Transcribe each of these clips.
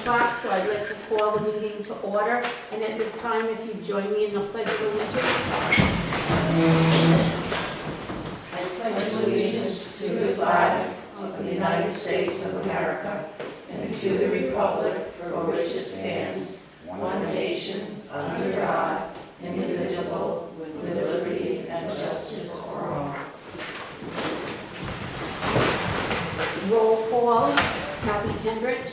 o'clock, so I'd like to call the meeting to order. And at this time, if you join me in the Pledge of Allegiance. I pledge allegiance to the flag of the United States of America and to the republic for which it stands, one nation, under God, indivisible, with liberty and justice for all. Roll call. Kathy Tendrich.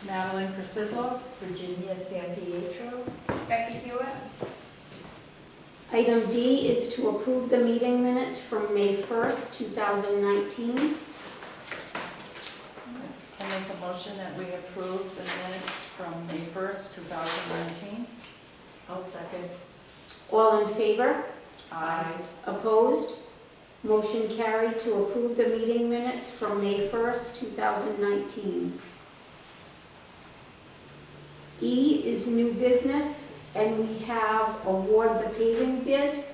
Madeline Priscilla, Virginia San Pietro. Becky Hewitt. Item D is to approve the meeting minutes from May 1st, 2019. I make a motion that we approve the minutes from May 1st, 2019. I'll second. All in favor? Aye. Opposed? Motion carried to approve the meeting minutes from May 1st, 2019. E is new business, and we have award the paving bid.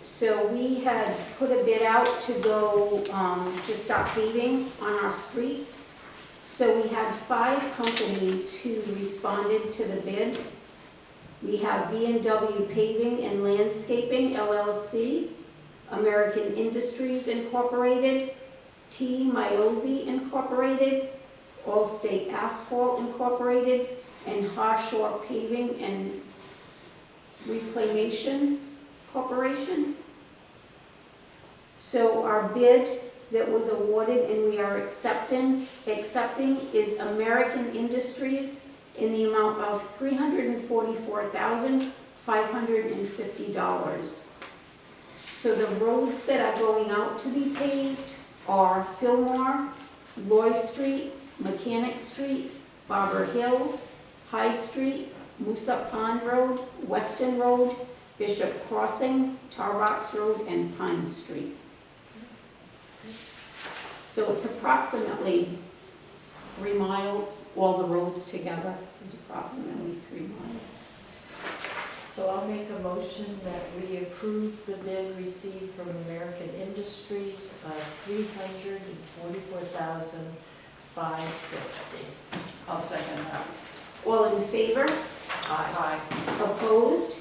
So we had put a bid out to go to start paving on our streets. So we had 5 companies who responded to the bid. We have B&W Paving and Landscaping, LLC, American Industries Incorporated, T. Miozzi Incorporated, Allstate Asphalt Incorporated, and Harshore Paving and Reclamation Corporation. So our bid that was awarded and we are accepting is American Industries in the amount of $344,550. So the roads that are going out to be paved are Fillmore, Loy Street, Mechanic Street, Barber Hill, High Street, Moosup Pond Road, Weston Road, Bishop Crossing, Tar Rocks Road, and Pine Street. So it's approximately 3 miles, all the roads together is approximately 3 miles. So I'll make a motion that we approve the bid received from American Industries of $344,550. I'll second that. All in favor? Aye. Opposed?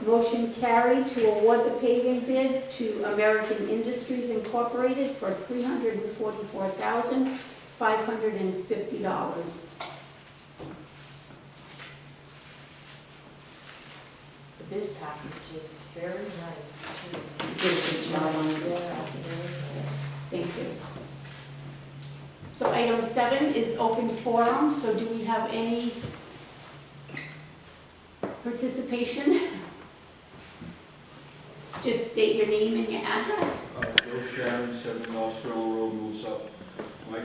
Motion carried to award the paving bid to American Industries Incorporated for $344,550. The bid package is very nice, too. Good job on this. Thank you. So item 7 is open forum. So do we have any participation? Just state your name and your address. Bill Sharon, 7 North Sterling Road, Moosup. My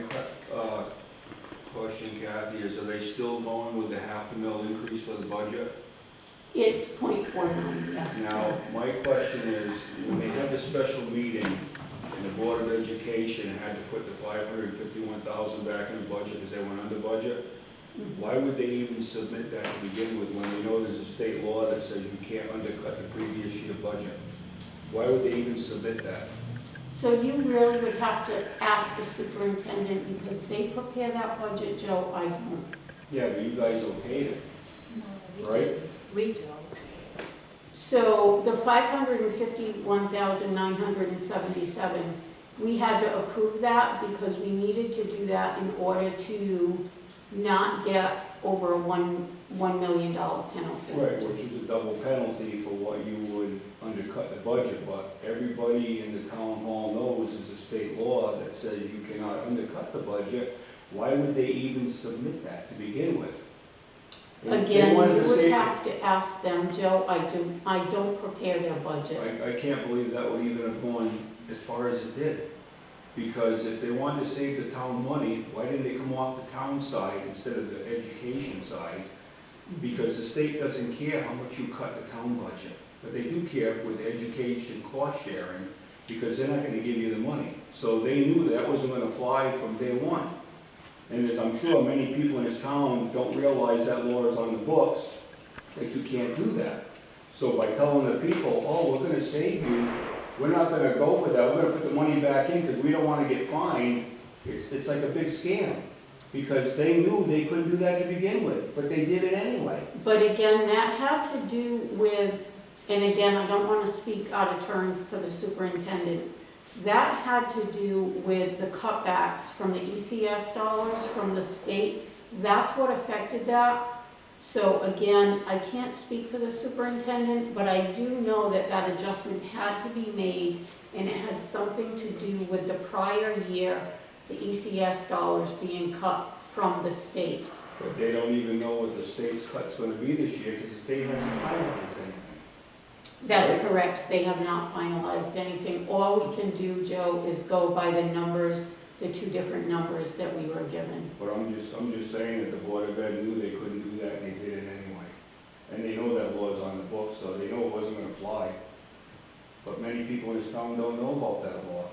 question, Kathy, is are they still going with the $500,000 increase for the budget? It's .49, yes. Now, my question is, when they had the special meeting and the Board of Education had to put the $551,000 back in the budget because they went under budget, why would they even submit that to begin with when they know there's a state law that says you can't undercut the previous year budget? Why would they even submit that? So you really would have to ask the superintendent because they prepare that budget, Joe, I don't. Yeah, but you guys okayed it, right? We do. So the $551,977, we had to approve that because we needed to do that in order to not get over a $1 million penalty. Right, which is a double penalty for what you would undercut the budget, but everybody in the town hall knows there's a state law that says you cannot undercut the budget. Why would they even submit that to begin with? Again, you would have to ask them, Joe, I don't prepare their budget. I can't believe that would even have gone as far as it did. Because if they wanted to save the town money, why didn't they come off the town side instead of the education side? Because the state doesn't care how much you cut the town budget. But they do care with education cost sharing because they're not going to give you the money. So they knew that wasn't going to fly from day one. And as I'm sure many people in this town don't realize that law is on the books, that you can't do that. So by telling the people, oh, we're going to save you, we're not going to go for that, we're going to put the money back in because we don't want to get fined, it's like a big scam. because they knew they couldn't do that to begin with, but they did it anyway. But again, that had to do with, and again, I don't want to speak out of turn for the superintendent, that had to do with the cutbacks from the ECS dollars from the state. That's what affected that. So again, I can't speak for the superintendent, but I do know that that adjustment had to be made, and it had something to do with the prior year, the ECS dollars being cut from the state. But they don't even know what the state's cut's gonna be this year, because the state hasn't finalized anything. That's correct, they have not finalized anything. All we can do, Joe, is go by the numbers, the two different numbers that we were given. But I'm just saying that the Board of Ed knew they couldn't do that, and they did it anyway. And they know that law's on the books, so they know it wasn't gonna fly. But many people in this town don't know about that law.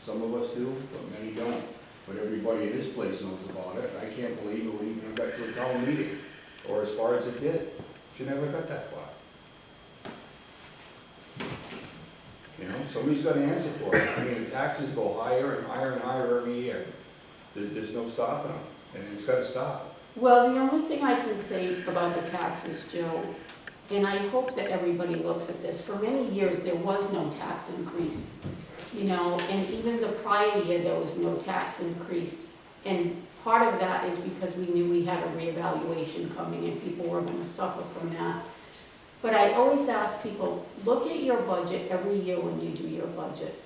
Some of us do, but many don't. But everybody in this place knows about it. I can't believe it even got to a town meeting, or as far as it did. Should never got that far. You know, somebody's got to answer for it. I mean, the taxes go higher and higher and higher every year. There's no stopping them, and it's got to stop. Well, the only thing I can say about the taxes, Joe, and I hope that everybody looks at this, for many years there was no tax increase, you know, and even the prior year there was no tax increase. And part of that is because we knew we had a reevaluation coming and people were going to suffer from that. But I always ask people, look at your budget every year when you do your budget.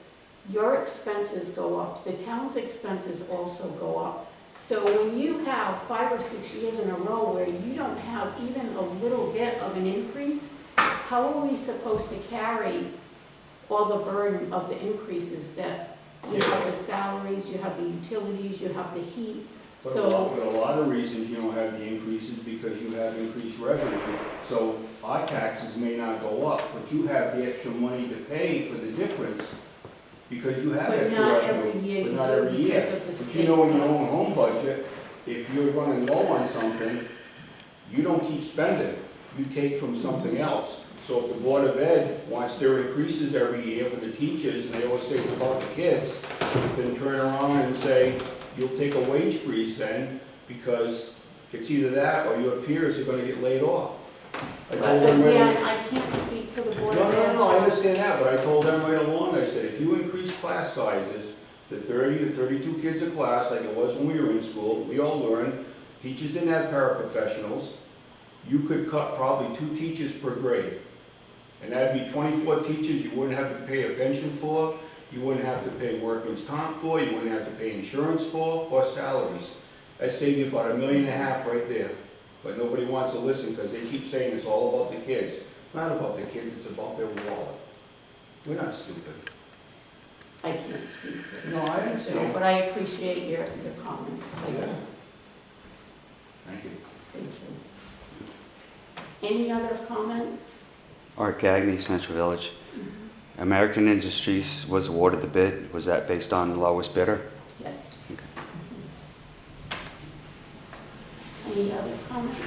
Your expenses go up, the town's expenses also go up. So when you have 5 or 6 years in a row where you don't have even a little bit of an increase, how are we supposed to carry all the burden of the increases that you have the salaries, you have the utilities, you have the heat? But So a lot of reasons you don't have the increases because you have increased revenue. So our taxes may not go up, but you have the extra money to pay for the difference because you have But extra not revenue. every year But you not do every year. because of the But state you know, in your own cuts. home budget, if you're running low on something, you don't keep spending. You take from something else. So if the Board of Ed wants their increases every year for the teachers, and they always say it's about the kids, then turn around and say, you'll take a wage freeze then, because it's either that or your peers are gonna get laid off. I told them right Again, I can't speak for the board. No, I understand that, but I told them right along, I said, if you increase class sizes to 30 to 32 kids a class, like it was when we were in school, we all learned, teachers didn't have paraprofessionals, you could cut probably 2 teachers per grade. And that'd be 24 teachers you wouldn't have to pay a pension for, you wouldn't have to pay workman's comp for, you wouldn't have to pay insurance for, or salaries. That saved you about $1.5 million right there. But nobody wants to listen because they keep saying it's all about the kids. It's not about the kids, it's about their wallet. We're not stupid. I can't speak for No, I understand. but I appreciate your comments. Thank you. Yeah. Thank you. Thank you. Any other comments? Art Gagney, Central Village. American Industries was awarded the bid. Was that based on the lowest bidder? Yes. Okay. Any other comments?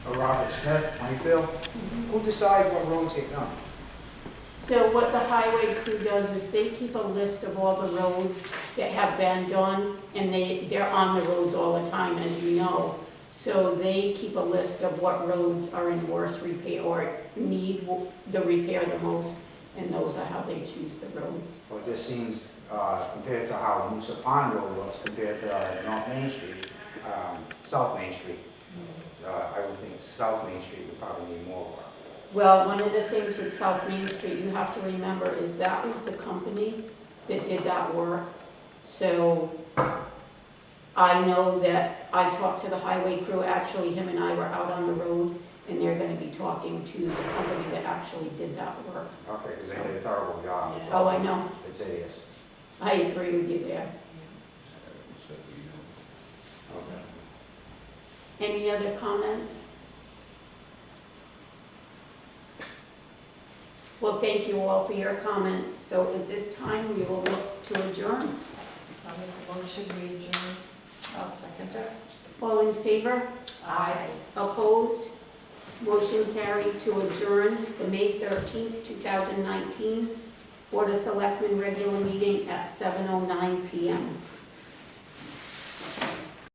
Robert Smith, Plainfield. Who decides what roads get done? So what the highway crew does is they keep a list of all the roads that have been done, and they're on the roads all the time, as you know. So they keep a list of what roads are in worse repair or need the repair the most, and those are how they choose the roads. Well, this seems, compared to how Moosa Pond Road looks compared to North Main Street, South Main Street. I would think South Main Street would probably need more work. Well, one of the things with South Main Street you have to remember is that was the company that did that work. So I know that I talked to the highway crew, actually him and I were out on the road, and they're gonna be talking to the company that actually did that work. Okay, because they did a terrible job. It's Oh, I know, It's hideous. I agree with you there. Okay. Any other comments? Well, thank you all for your comments. So at this time, we will look to adjourn. I'll make a motion, we adjourn. I'll second that. All in favor? Aye. Opposed? Motion carried to adjourn the May 13th, 2019 Board of Selectmen regular meeting at 7:09 PM.